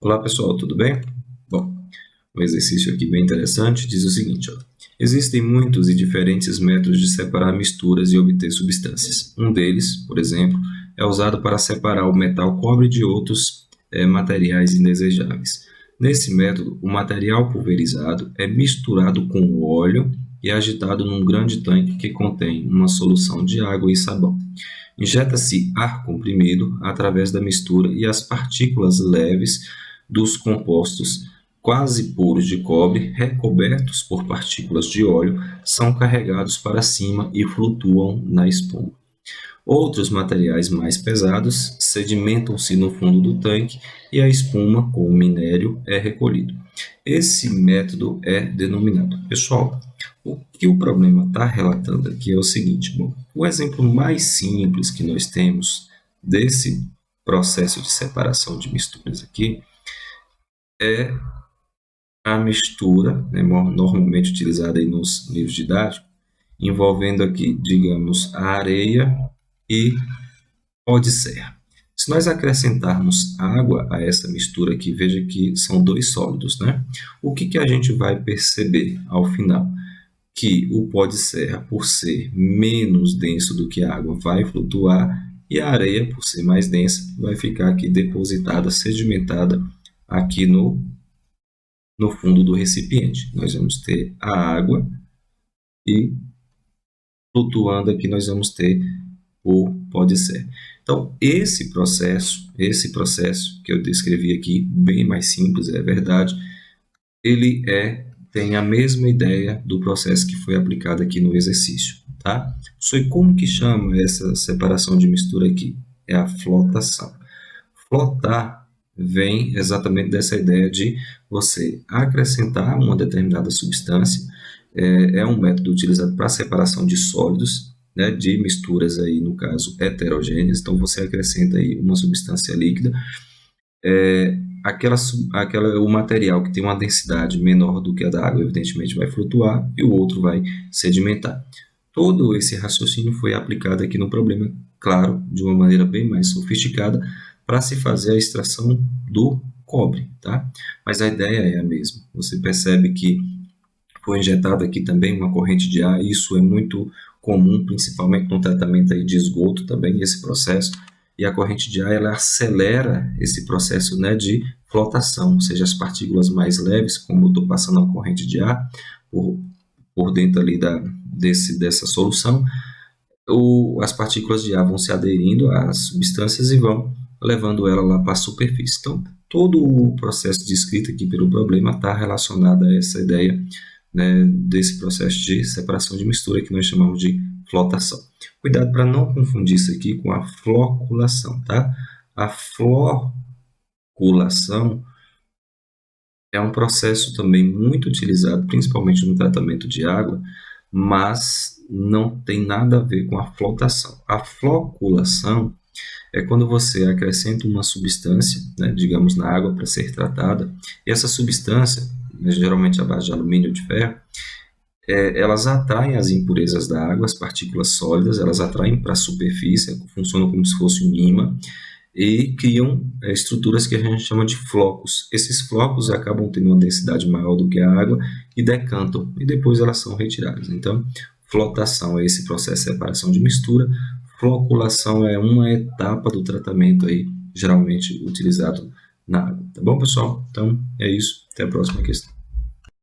Olá pessoal, tudo bem? Bom, um exercício aqui bem interessante diz o seguinte, ó. Existem muitos e diferentes métodos de separar misturas e obter substâncias. Um deles, por exemplo, é usado para separar o metal cobre de outros materiais indesejáveis. Nesse método, o material pulverizado é misturado com o óleo e agitado num grande tanque que contém uma solução de água e sabão. Injeta-se ar comprimido através da mistura e as partículas leves dos compostos quase puros de cobre, recobertos por partículas de óleo, são carregados para cima e flutuam na espuma. Outros materiais mais pesados sedimentam-se no fundo do tanque e a espuma, com o minério, é recolhido. Esse método é denominado. Pessoal, o que o problema está relatando aqui é o seguinte: bom, o exemplo mais simples que nós temos desse processo de separação de misturas aqui é a mistura, né, normalmente utilizada aí nos livros didáticos, envolvendo aqui, digamos, a areia e pó de serra. Se nós acrescentarmos água a essa mistura aqui, veja que são dois sólidos, né? O que a gente vai perceber ao final? Que o pó de serra, por ser menos denso do que a água, vai flutuar e a areia, por ser mais densa, vai ficar aqui depositada, sedimentada aqui no fundo do recipiente. Nós vamos ter a água e flutuando aqui nós vamos ter o pó de serra. Então, esse processo que eu descrevi aqui, bem mais simples, é verdade, ele tem a mesma ideia do processo que foi aplicado aqui no exercício, tá? E como que chama essa separação de mistura aqui? É a flotação. Flotar vem exatamente dessa ideia de você acrescentar uma determinada substância, é um método utilizado para separação de sólidos, né, de misturas aí, no caso, heterogêneas. Então, você acrescenta aí uma substância líquida, o material que tem uma densidade menor do que a da água, evidentemente, vai flutuar e o outro vai sedimentar. Todo esse raciocínio foi aplicado aqui no problema, claro, de uma maneira bem mais sofisticada, para se fazer a extração do cobre, tá? Mas a ideia é a mesma. Você percebe que foi injetada aqui também uma corrente de ar, isso é muito comum, principalmente no tratamento aí de esgoto também, esse processo, e a corrente de ar ela acelera esse processo, né, de flotação, ou seja, as partículas mais leves, como eu estou passando a corrente de ar por dentro ali dessa solução, as partículas de ar vão se aderindo às substâncias e vão levando ela lá para a superfície. Então, todo o processo descrito aqui pelo problema está relacionado a essa ideia, né, desse processo de separação de mistura que nós chamamos de flotação. Cuidado para não confundir isso aqui com a floculação, tá? A floculação é um processo também muito utilizado, principalmente no tratamento de água, mas não tem nada a ver com a flotação. A floculação é quando você acrescenta uma substância, né, digamos, na água para ser tratada, e essa substância, geralmente à base de alumínio ou de ferro, elas atraem as impurezas da água, as partículas sólidas, elas atraem para a superfície, funcionam como se fosse um imã, e criam estruturas que a gente chama de flocos. Esses flocos acabam tendo uma densidade maior do que a água e decantam, e depois elas são retiradas. Então, flotação é esse processo de separação de mistura, floculação é uma etapa do tratamento aí, geralmente utilizado na água. Tá bom, pessoal? Então, é isso. Até a próxima questão.